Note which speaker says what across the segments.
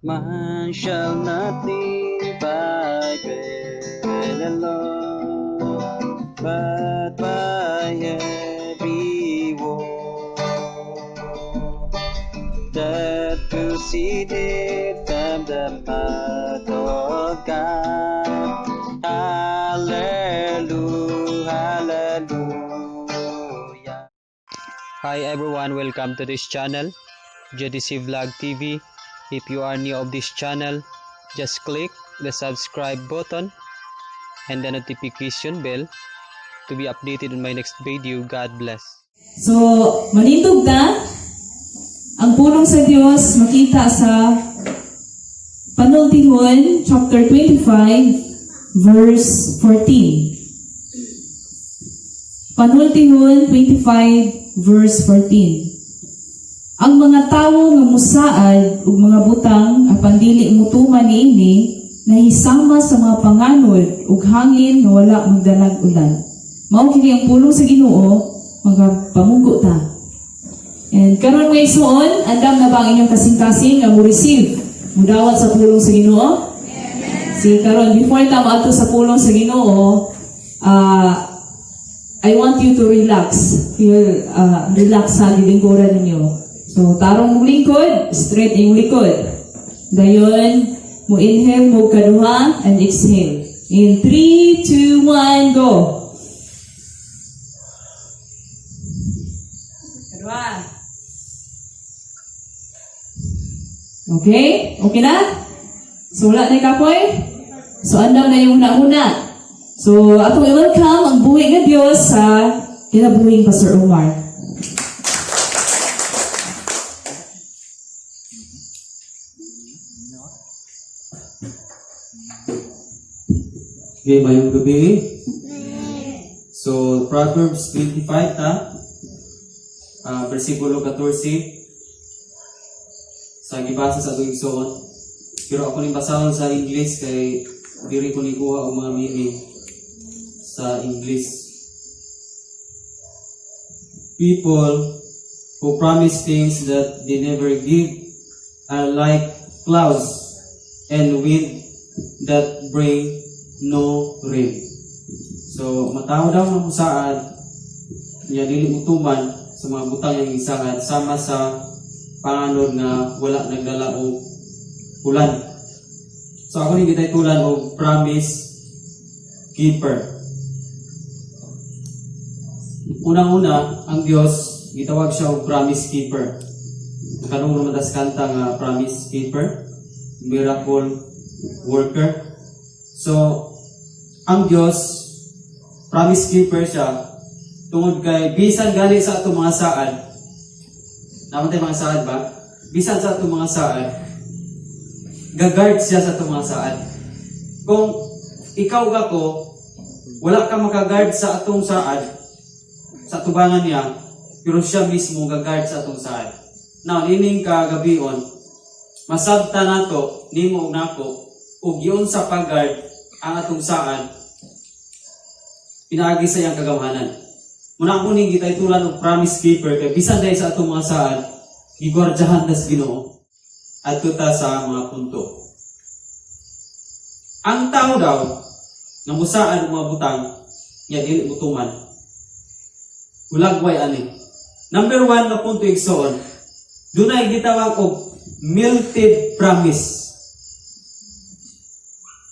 Speaker 1: Man shall not live by bread alone, but by every word that proceeded from the mouth of God. Hallelujah, hallelujah. Hi everyone, welcome to this channel, JDC Vlog TV. If you are new of this channel, just click the subscribe button and the notification bell to be updated on my next video. God bless.
Speaker 2: So, manindog na ang pulong sa Diyos makita sa Panultihon chapter 25 verse 14. Panultihon 25 verse 14. Ang mga tawo nga musaad ug mga butang apan dili mutuman niini nahisama sa mga panganod ug hangin nga wala magdalag ulan. Mao kini ang pulong sa Ginoo, mga pamunggo ta. And karon nga isuon, andam na ba ang inyong kasing-kasing nga mo receive mudawat sa pulong sa Ginoo? Amen. Si karon before ta moadto sa pulong sa Ginoo, I want you to relax. Feel relax sa lingkuran ninyo. So, tarong mong lingkod, straight yung likod. Dayon, mo inhale, mo kaduha, and exhale. In 3, 2, 1, go! Kaduha. Okay? Okay na? So, wala na kapoy? So, andam na yung una-una. So, atong i-welcome ang buhay nga Diyos sa kinabuhing Pastor Omar.
Speaker 3: Okay, mayong gabi. So, Proverbs 25 ta. Versikulo 14. Sa gibasa sa tuwing suon. Pero ako ning basahon sa English kay diri ko ni kuha ang mga meaning sa English. People who promise things that they never give are like clouds and wind that bring no rain. So, mataw daw ng musaad, niya dili mutuman sa mga butang yang isangad, sama sa panganod nga wala nagdala og ulan. So, ako ni kitay tulan og promise keeper. Unang-una, ang Dios gitawag siya og promise keeper. Kanong naman das kanta nga promise keeper, miracle worker. So, ang Diyos, promise keeper siya, tungod kay bisan gali sa atong mga saad. Naman tayo mga saad ba? Bisan sa atong mga saad, gagard siya sa atong mga saad. Kung ikaw ako, wala ka makagard sa atong saad, sa tubangan niya, pero siya mismo gagard sa atong saad. Now, nining kagabion, masabta nato, nimo og nako, ug yun sa pagard, ang atong saad, pinaagi sa iyang kagawhanan. Muna ko ning gitay tulan og promise keeper kay bisan dahil sa atong mga saad, gigwardyahan tas Ginoo adto ta sa mga punto. Ang tao daw nga musaad og mga butang nya dili mutuman. Ulagway ani. Number 1 nga punto igsoon, dunay gitawag og melted promise.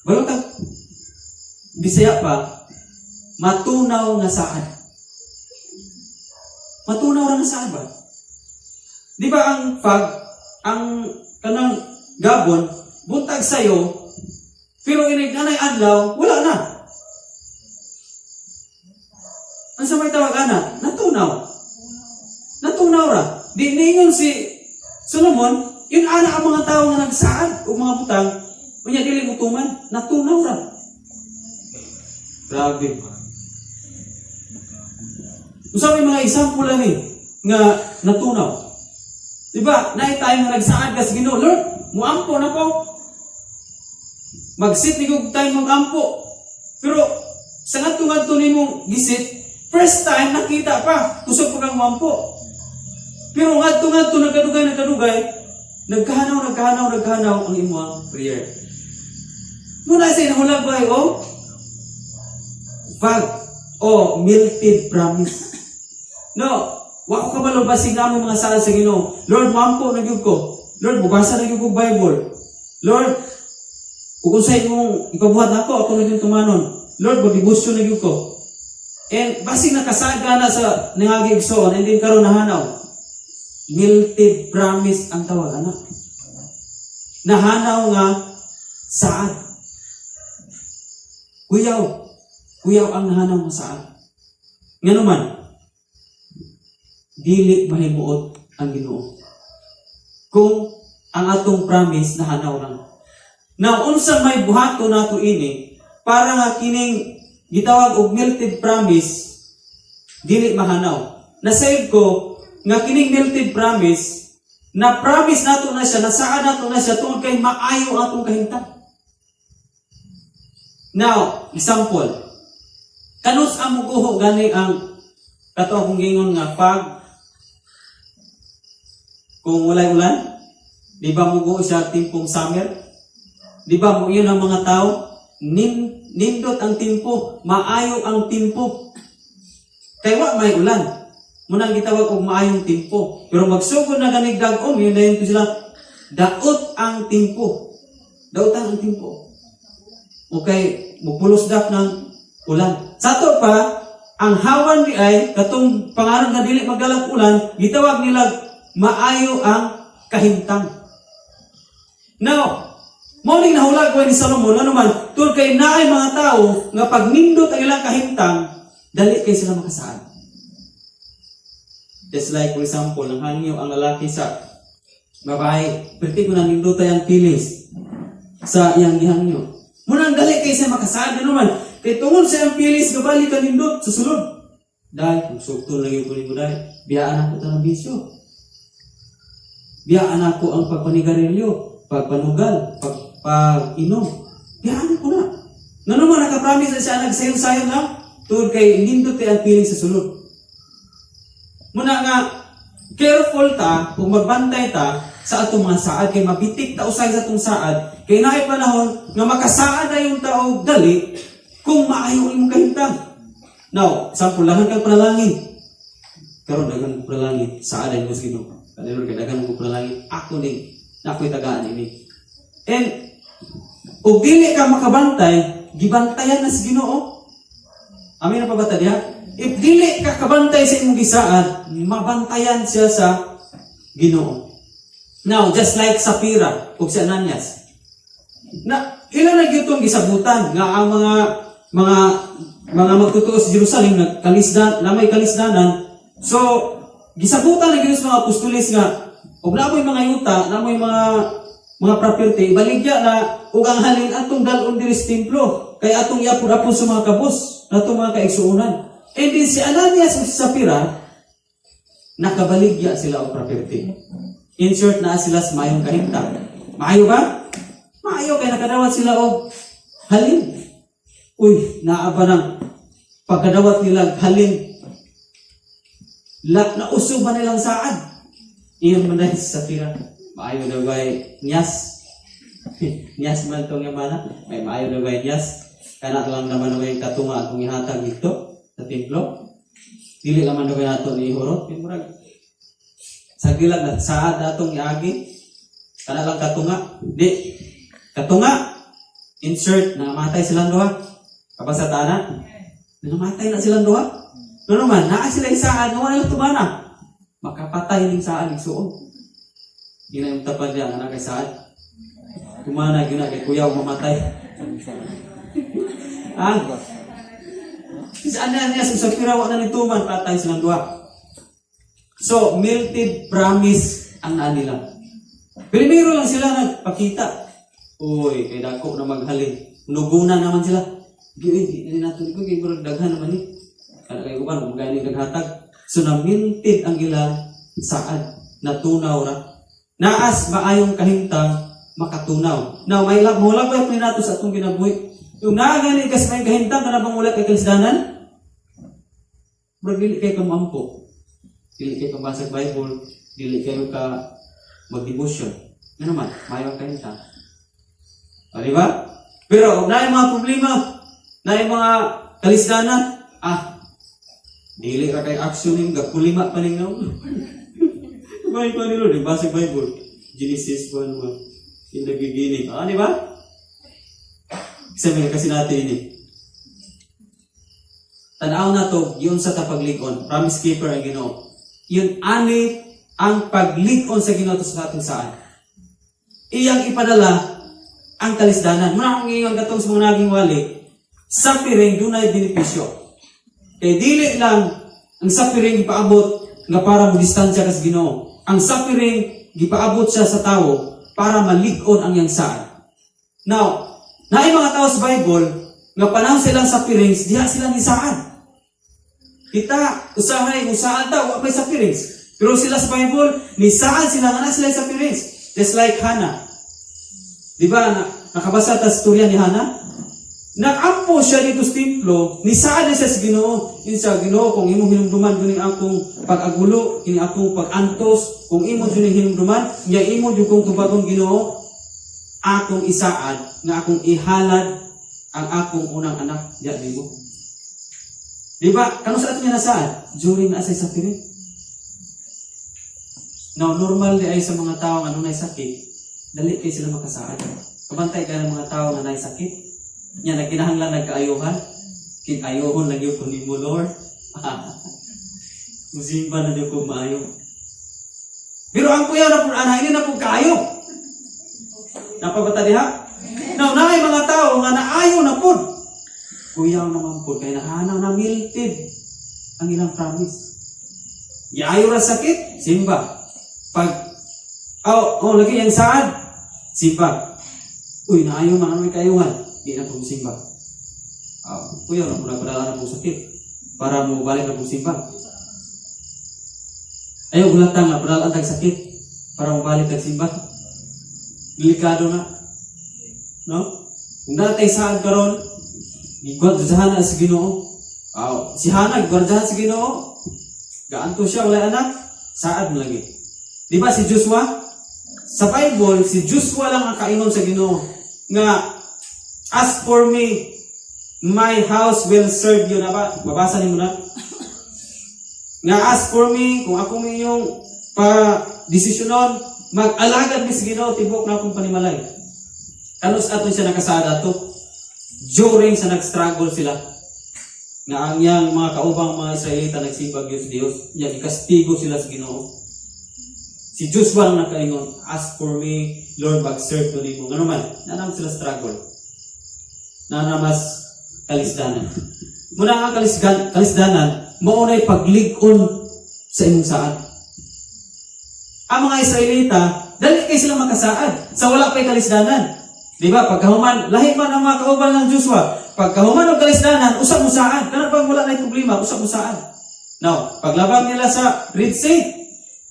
Speaker 3: Bago ka Bisaya pa, matunaw nga saad. Matunaw ra nga saad ba? Di ba ang kanang gabon, buntag sayo, pero inigdanay adlaw, wala na. Ang sa may tawag ana, natunaw. Natunaw ra. Di ningon si Solomon, yun ana ang mga tao nga nagsaad o mga butang, unya dili mutuman, natunaw ra. Grabe. Usap may mga example lang nga natunaw. Diba? Naay tayo nga nagsaad kas Ginoo, Lord, muampo na ko. Magsit ni kog tayo mag-ampo. Pero sa ngadto nimong gisit, first time nakita pa, kusog pa kang muampo. Pero ngadto nagkadugay, Nagkahanaw ang imong prayer. Muna sa inahulag ba melted promise. No, wa ko kabalo basig namo mga sala sa Ginoo. Lord, mampo na gyud ko. Lord, mubasa na gyud ko Bible. Lord, kung unsay imong ipabuhat nako, ako na gyud tumanon. Lord, magdebosyon na gyud ko. And basig nakasaga na sa nangagi igsoon, and then karon nahanaw. Melted promise ang tawag, anak. Nahanaw nga saad. Kuyaw ang nahanaw nga saad. Nga naman, dili mahimuot ang Ginoo. Kung ang atong promise nahanaw lang. Now, unsa may buhato nato ini, para nga kining gitawag og melted promise, dili mahanaw. Nasayod ko, nga kining melted promise, na promise nato na siya, nasaan nato na siya, tungkol kay maayo ang atong kahintang. Now, example, kanus ang muguho gani ang kato akong gingon nga kung walay ulan, di ba muguho siya timpong summer? Di ba mo yun ang mga tao? Nindot ang timpo, maayo ang timpo. Kaya wa may ulan. Munang gitawag og maayong timpo. Pero magsugod na ganig dag-om, yun na yun sila, daot ang timpo. Daotan ang timpo. Okay, mupulosdak ng ulan. Sa to pa, ang hawan di ay, katong pangalan na dili magalang ulan, gitawag nila maayo ang kahintang. Now, morning nahulag ko ni Solomon, ano man, tungkol kay naay mga tao, nga pag nindot ang ilang kahintang, dali kay sila makasaan. Just like, for example, nang hangyo ang lalaki sa babae, pwede ko na nindot ang feelings sa iyang gihangyo. Munang dali kay sila makasaan, ano man, kay tungkol sa iyang feelings, gabalik ka nindot, susunod. Dahil, kung sukto lang yung kunin mo dahil, biyaan ako ng bisyo. Biyaan ako ang pagpanigarilyo, pagpanugal, pag-inom. Biyaan ko na. Nga naman, nakapromise na siya, nagsayon-sayon lang, tungkol kay nindot ang feelings sa sunod. Muna nga, careful ta, kung magbantay ta, sa atong mga saad, kay mabitik ta usay sa atong saad, kay naay panahon, nga makasaad na yung tao dali, kung maayo yung kahintang. Now, example, lahan kang panalangin. Karon dagan ko panalangin, saad ay mo sa Ginoo. Kanilor kay dagan ko panalangin, ako ni, na ako'y tagaan ini. And, ug dili ka makabantay, gibantayan na sa Ginoo. Amin na pabata diha? If dili ka kabantay sa imong gisaad, mabantayan siya sa Ginoo. Now, just like Sapira ug si Ananias. Na ilan na gyud tong gisabutan nga ang mga magtutuo sa Jerusalem may kalisdanan. So, gisabutan na gyud sa mga apostoles nga ug namoy mga yuta, namoy mga property, baligya na ug ang halin atong dalon diri sa templo kay atong iapod-apod sa mga kabus, atong mga kaigsuonan. And then si Ananias ug si Sapira nakabaligya sila og property. In short, na sila sa mayong kahintang. Maayo ba? Maayo kay nakadawat sila og halin. Uy, naaba ng pagkadawat nila halin. Nausog ba nilang saad? Iyon man dahil si Sapira. Maayo daw ba'y niyas? Niyas man itong yamana. May maayo daw ba'y niyas? Kaya lang naman daw yung katunga atong ihatag dito sa templo. Dili naman daw nato ni Hurot. Sagilag na saad atong iagi. Kana lang katunga. Di. Katunga. Insert. Nangamatay silang duha. Kapag sa tanan. Nangamatay na silang duha. No naman. Naa sila yung saad. Nawa nilang tumana. Makapatay ng saad. Igsuon. Yun na yung tapad niya. Anak kay saad. Tumana. Yun na kay kuyaw mamatay. Saan na niya sa pirawa na nituman. Patay silang duha. So, melted promise ang naan nila. Primero lang sila nagpakita. Uy, kay dako na maghalin. Nugunan naman sila. Hindi nato ko kay murag daghan naman ni. Kada kay uban kung gani naghatag. So na melted ang ilang saad. Natunaw ra. Naas maayong kahintang makatunaw. Now, may mulabay pa nato sa atong ginabuhi. Yung naagani kas may kahintang kana bang wala kay kalisdanan? Murag dili kay kamampo. Dili kayo kabasag Bible, dili kayo ka mag-devotion. Ano man, mayroon kahintang. O, di ba? Pero, na yung mga problema, na yung mga kalisdanan, dili ra kay action yung gapulima pa ning naon. May pa nilo, di ba sa Bible? Genesis 1:1. In the beginning. Di ba? Sabi kasi natin ini. Tanaw na to, yun sa tapaglikon. Promise keeper ang Ginoo. Yun ani ang paglikon sa Ginoo sa atong saan. Iyang ipadala ang kalisdanan. Muna akong ngayon katong sa mga naging wali, suffering dunay benepisyo. Kaya dili lang ang suffering ipaabot nga para mo distansya ka sa Ginoo. Ang suffering gipaabot siya sa tao para malikon ang yang saan. Now, naay mga tao sa Bible nga panahon silang sufferings, diha sila ni saan. Kita usahay kung saan daw may sufferings. Pero sila sa Bible, ni saan sila nga na sila sufferings. Just like Hannah. Di ba, nakabasa ta storya ni Hannah? Nakampo siya dito sa templo, ni saan siya sa Ginoo. Yun sa Ginoo, kung imo hinumduman kuning akong pag-agulo, kini akong pag-antos, kung imo kuning hinumduman, niya imo jud kong tubagon Ginoo, akong isaad, nga akong ihalad ang akong unang anak, diya mo. Di ba? Kano sa ato niya nasaan? During na sa suffering. Now, normal di ay sa mga tao nga nung sakit, dali kayo sila makasaan. Kabantay ka ng mga tao nga sakit. Nya nagkinahanglan nagkaayuhan. Kinayohon lang yung kunin mo, Lord. Musimba na yung kung maayo. Pero ang kuya na po, ini na po kaayo. Napabata diha? Now, naay mga tao nga naayo na po. Kuya naman po, kaya nahanaw na milted ang ilang promise. Iayo ra sakit, simba. Pag, lagi yung saan, simba. Uy, naayo man ang may kaayuhan. Di na pong simba. Kuya, padala na pong sakit. Para mo balik na pong simba. Ayaw, gulatang nga, padala ang sakit. Para mo balik na simba. Delikado na. No? Kung natay saan karon, gigwadzahan na sa Ginoo. Si Hannah, gigwadzahan sa Ginoo. Gaanto siya, wala anak. Saad mo lagi. Di ba si Joshua? Sa Bible, si Joshua lang ang kaingon sa Ginoo. Nga, as for me, my house will serve you. Na ba? Babasa niyo na. Nga, as for me, kung ako may iyong pa-desisyonon, mag-alagad mi sa Ginoo, tibok na akong panimalay. Kanos ato siya nakasada to? During sa nag-struggle sila. Nga ang yang mga kaubang mga Israelita nagsibag yun sa Diyos. Yan, ikastigo sila sa Ginoo. Si Joshua lang nakaingon, as for me, Lord, mag-serve to mo. Nga naman, nanam sila struggle. Nanamas kalisdanan. Muna nga kalisdanan, maunay paglig-on sa imong saad. Ang mga Israelita, dali kayo sila makasaad sa wala pa'y kalisdanan. Di ba? Pagkahuman, lahi man ang mga kauban ng Joshua. Pagkahuman ng kalisdanan, usap mo saad. Kana pag wala na yung problema, usap mo saad. Now, paglabang nila sa Red Sea,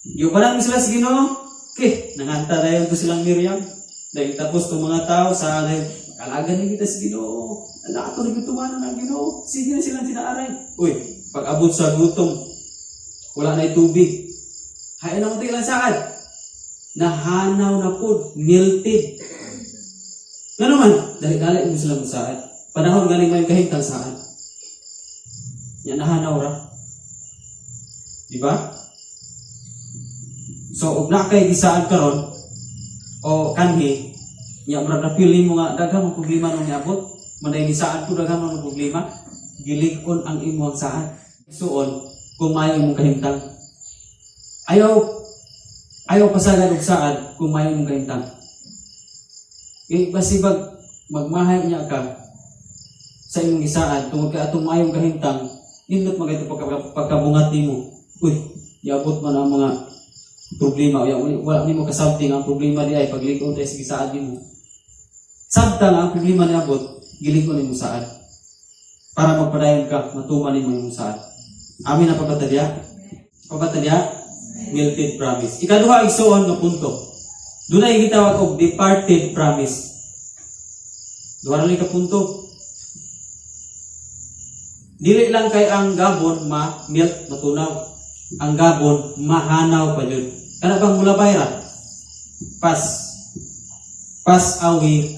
Speaker 3: yubanan mo sila sa Ginoo. Okay, nanganta na yun silang Miriam. Dahil tapos itong mga tao sa kalagan na kita sa Ginoo. Ala, ako nagtumanan ng Ginoo. Sige na silang sinaaray. Uy, pag abot sa gutom, wala na yung tubig. Hayan na mo lang saad. Nahanaw na po, melted. Nga naman, dali-dali mo silang saad. Panahon galing may kahintang saad. Yan, nahanaw ra. Diba? So, ug na kay gisaan karon o kanhi, nya murag na feeling mo nga daghang problema nung niabot, manay gisaan ko daghang mga problema, gilig-on ang imong saan. Suon kung mayo mong kahintang. Ayaw pasagad og saan kung mayo mong kahintang. Basibag magmahay niya ka sa imong gisaan tungod kay atong mayong kahintang, nindot magayto pagkabungat nimo. Uy, iabot man ang mga problema. Wala nimo kasabting ang problema di ay paglig-on tayo sa gisaan nimo. Sabtang ang problema niabot, gilig-on nimo saan. Para magpadayon ka, matuman nimo imong saan. Amin na pabatadya? Pabatadya? Melted promise. Ikaduha igsuon nga punto. Dunay gitawag og departed promise. Duha na ka punto. Dili lang kay ang gabon ma-melt, matunaw. Ang gabon mahanaw pa jud. Kana bang mulabay ra? Pas pass away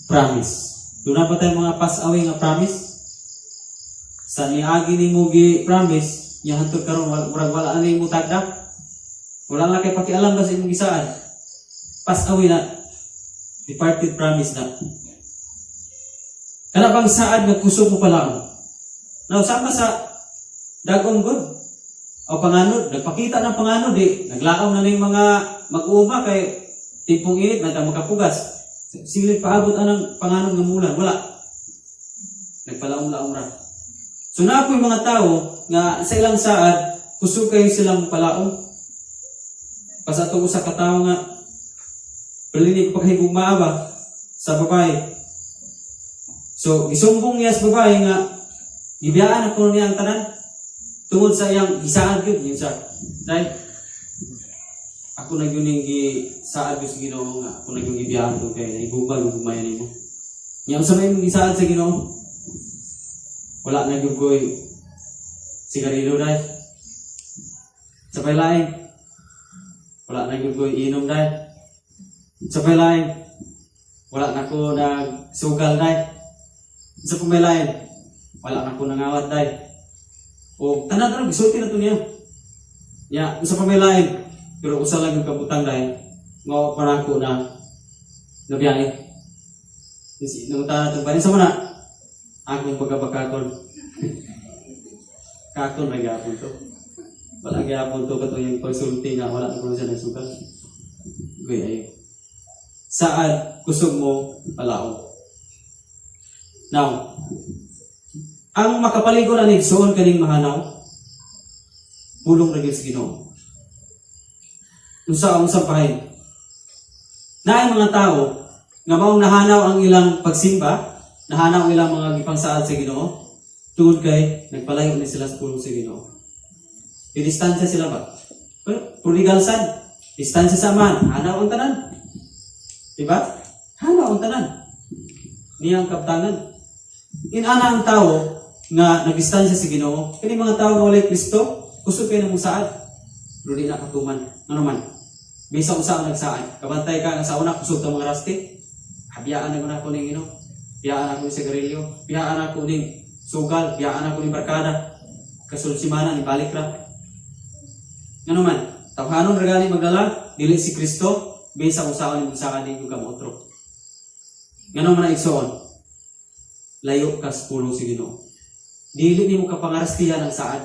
Speaker 3: promise. Doon na ba tayo mga pass away nga promise? Sa niagi ni mo gi-promise, niya hantod karon wala na mo tagda. Wala na kay pakialam ba sa imong gisaan. Pass away na. Departed promise na. Kana bang saad nga kusog mo pala? Now, sama sa dagong good o panganod, nagpakita ng panganod naglaom na ng mga mag-uuma kay tipong init na makapugas. Silid paabot anang panganod ng mulan, wala. Nagpalaom-laom ra. So na po yung mga tao nga sa ilang saad, kusog kayo silang palaom. Pasato ko sa katao nga, palinig paghigugmaa ba sa babae. So, isumbong niya sa babae nga, gibiyaan ako niya ang tanan, tungod sa iyang gisaan yun, yun sa, dahil, ako na yun yung gisaad ko sa Ginoo nga, ako na yung gibiyaan ko kaya naibubal yung gumayan mo. Yang sa may gisaad sa Ginoo, wala na yung ko'y sigarilyo dahil. Sa pailaing, wala na yung ko'y inom dahil. Sa pailaing, wala na ko nagsugal dahil. Sa pailaing, wala na ko nangawat dahil. O tanan gisulti na to niya. Ya, sa pamelain, pero usa lang yung kabutang dahil mao para ko na nabiyahe. Kasi nang ta to bani sa mana akong pagkabakakon. Kakon ra gyapon to. Wala gyapon to kato yung pagsulti nga wala na ko siya nagsugal. Goy ayo. Saad kusog mo palaon. Now, ang makapaligo na nigsuon kaning mahanaw, pulong ra gyud sa Ginoo. Unsa ang sampahin? Naay mga tao nga maong nahanaw ang ilang pagsimba, nahanaw ang ilang mga gipangsaad sa Ginoo, tungod kay nagpalayo na sila sa pulong sa Ginoo. Distansya sila ba? Pero legal sad, distansya sa man, hanaw ang tanan. Diba? Hanaw ang tanan. Niyang kaptangan. Inana ang tao nga nagdistansya sa Ginoo, kini mga tao nga walay Kristo, kusog kayo ng saad. Pero di nakatuman. Ano man? Bisa usa ang nagsaad. Kabantay ka nga sa una kusog ta mga rasti. Habiyaan na ko ning Ginoo. Biyaan ako ni sigarilyo, biyaan ako ning sugal, biyaan ako ning barkada. Kasulod si mana ni balik ra. Ano man? Tawhanon ra gani magdala dili si Kristo, bisa usaon ni saad ning kamotro. Ngano man igsoon? Layo ka sa pulong si Ginoo. Dili nimo kapangarastihan ang saad.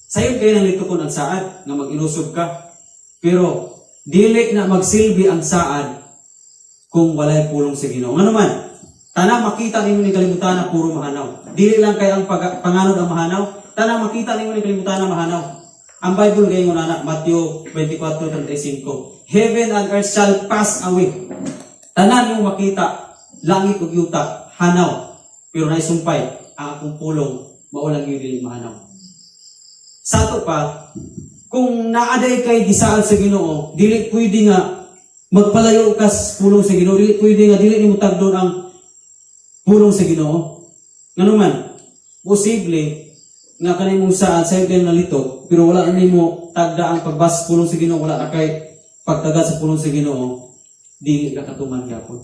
Speaker 3: Sayon kayo nang litukon ang saad nga mag-inusob ka. Pero dili na magsilbi ang saad kung walay pulong sa Ginoo. Ngano man? Tanang makita nimo ni kalibutan na puro mahanaw. Dili lang kay ang panganod ang mahanaw. Tanang makita nimo ni kalibutan na mahanaw. Ang Bible gayon na Matthew 24:35. Heaven and earth shall pass away. Tanan yung makita, langit ug yuta hanaw. Pero naisumpay ang akong pulong maulang yung dili mahanaw. Sa ato pa, kung naaday kay gisaad sa Ginoo, dili pwede nga magpalayo ka sa pulong sa Ginoo, dili pwede nga dili nimo tagdon ang pulong sa Ginoo. Ngano man, posible nga kanay mong saad sa iyo nalito, pero wala nimo tagda ang pagbas sa pulong sa Ginoo, wala na kay pagtagad sa pulong sa Ginoo, dili ka katuman gyapon.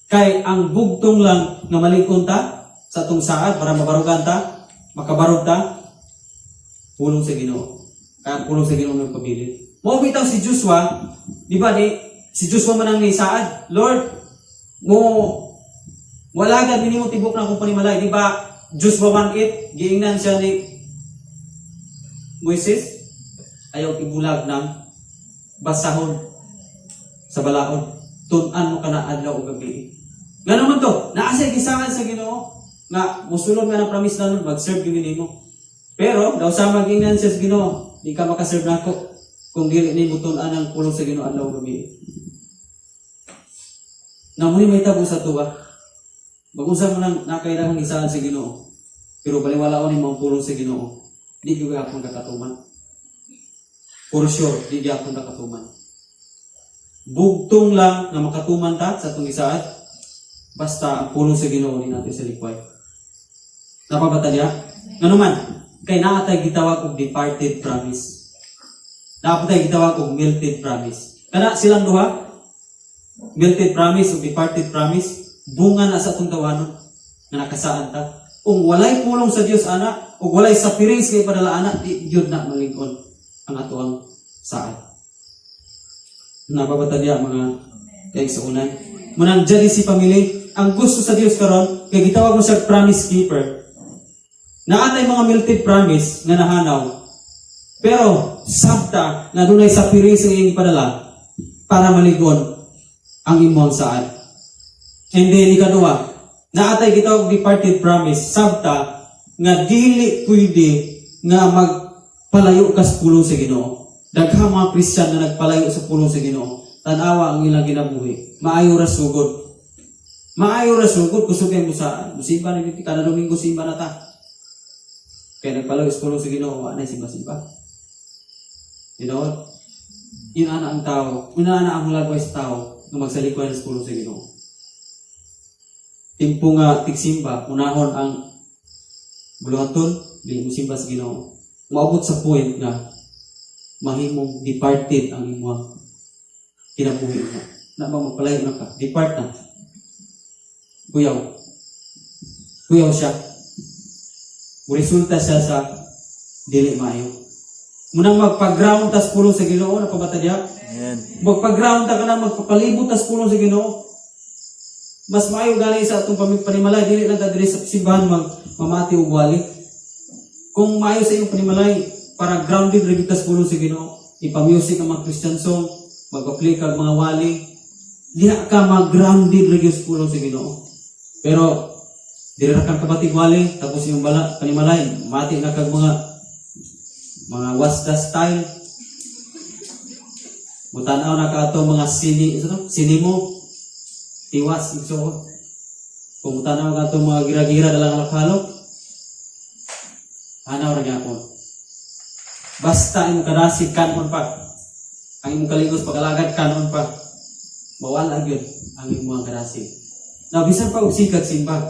Speaker 3: Kay ang bugtong lang nga malikon ta sa atong saad para mabarugan ta, makabarog ta, pulong sa Ginoo. Kaya pulong sa Ginoo ng pabilin. Mao bitaw si Joshua, di ba si Joshua man ang ni saad, Lord, mo wala gad minimo tibok na akong panimalay, di ba? Joshua 1:8, giingnan siya ni Moises, ayaw ibulag ng basahon sa balaod. Tun-an mo kana adlaw ug gabi. Ngano man to? Naasay gisaad sa Ginoo nga mosulod nga ng promise na nun, mag-serve gyud nimo. Pero daw sa mag-ingnan siya sa Ginoo, di ka makaserve nako kung dili nimo tun-an ang pulong sa Ginoo adlaw ug gabi. Namuni may tabo sa tuwa. Mag-usap mo nang nakailangan gisaad sa Ginoo. Pero baliwalaon nimo ang pulong sa Ginoo, di gyud akong kakatuman. For sure, di gyud akong kakatuman. Bugtong lang na makatuman ta sa atong isaad, basta ang pulong sa Ginoo ni natin sa likway. Napabata niya? Ngano man, kay naatay gitawag og departed promise. Naatay gitawag og melted promise. Kana silang duha, melted promise o departed promise, bunga na sa atong tawanon nga nakasaan ta. Kung walay pulong sa Dios ana, o walay sa pirings kay padala ana, di gyud na malig-on ang atoang saan. Nababata diya mga kaigsuunan. Munang dyan si pamili, ang gusto sa Dios karon kay gitawag mo siya promise keeper. Naatay mga melted promise nga nahanaw. Pero sabta nga dunay sa pirings ang iyong padala para malig-on ang imong saan. And then ikaduha, naatay gitawag departed promise, sabta nga dili pwede nga magpalayo ka sa pulong sa Ginoo. Daghang mga Kristiyan na nagpalayo sa pulong sa Ginoo, tan-awa ang ilang kinabuhi. Maayo ra sugod. Maayo ra sugod kusog kay musa. Musimba ni biti kada Domingo simba na ta. Kaya nagpalayo sa pulong sa Ginoo, wa na simba-simba. You know? Yun ana ang tao, una ang lagway sa tao nga magsalikuan sa pulong sa Ginoo. Timpo nga tigsimba, unahon ang buluhaton, dili mo simba sa Ginoo. Maabot sa point nga mahimong departed ang imong kinabuhi mo. Na ba magpalayo na ka? Depart na. Kuyaw. Kuyaw siya. Resulta siya sa dili maayo. Munang magpag-ground tas pulong sa Ginoo, napabata diha? Amen. Magpag-ground ta ka na, magpapalibot tas pulong sa Ginoo. Mas maayo gani sa atong panimalay, dili lang ta diri sa simbahan mamati og wali. Kung maayo sa iyong panimalay, para grounded rin tas pulong sa Ginoo, ipa-music ang mga Christian song, magpa-play kag mga wali, diha ka mag-grounded rin sa pulong sa Ginoo. Pero diri ra kang kabatig wali, tapos yung panimalay, mati na kag mga wasda style. Mutanaw na ka ato mga sinimo, tiwas, igsoon. Kung mutanaw ka ato mga gira-gira dalang halok, hanaw ra gyapon. Basta imong kadasig kanon pa. Ang imong kaligos pagkalagad kanon pa. Mawala gyud ang imong kadasig. Na bisan pa og sikag simba.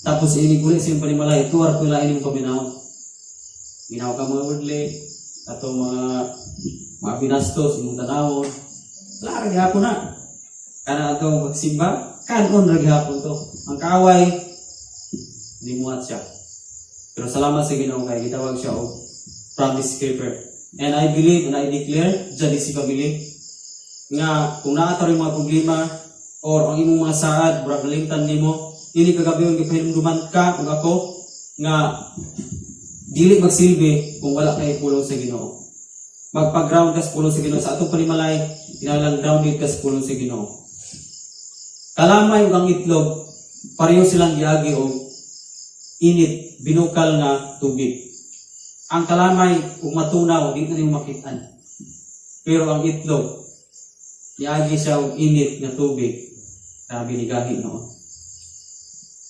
Speaker 3: Tapos iniguli sa imong panimalay, tuwar ko lain imong paminaw. Ginaw ka mga wordly, atong mga binastos, imong tanawon. Wala ra gyapon na. Kana atong pagsimba, kanon ra gyapon to. Ang kaaway limuhat siya. Pero salamat sa Ginoo kay gitawag siya og promise keeper. And I believe and I declare, dyan si pabili, nga kung naato rin mga problema or ang imong mga saad, braglingtan nimo, ini kagabi yung gipahinumduman ka ug ako nga dili magsilbi kung wala kay pulong sa Ginoo. Magpag-ground ka sa pulong sa Ginoo. Sa atong panimalay, kinalang grounded ka sa pulong sa Ginoo. Kalamay ug ang itlog, pareho silang giagi og init, binukal nga tubig. Ang kalamay, kung matunaw, di na rin makitaan. Pero ang itlog, iagi siya og init nga tubig na binigahi noon.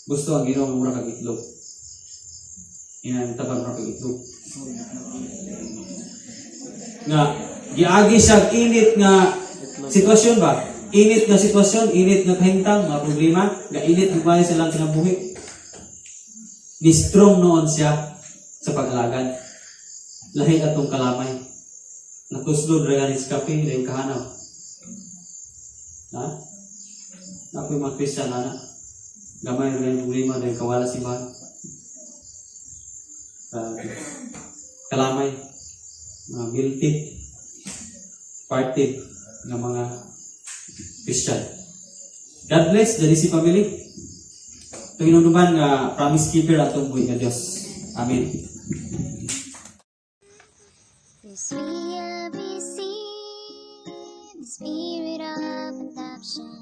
Speaker 3: Gusto ang Ginoo mura kag itlog. Tabang mura kag itlog. Nga, giagi siya og init nga sitwasyon ba? Init nga sitwasyon, init nga kahintang, mga problema, nga init nga bahay silang kinabuhi. Ni strong noon siya sa pag-alagad. Lahi atong kalamay. Natuslod rin sa kape, rin kahanaw. Ha? Ako'y mga Christian na gamay rin problema rin kawala si Bahan. Kalamay. Mga guilty. Party ng mga Christian. God bless, dali si family. Ito inunuman nga promise keeper atong buhay nga Diyos. Amen.
Speaker 4: This we have received, the spirit of adoption.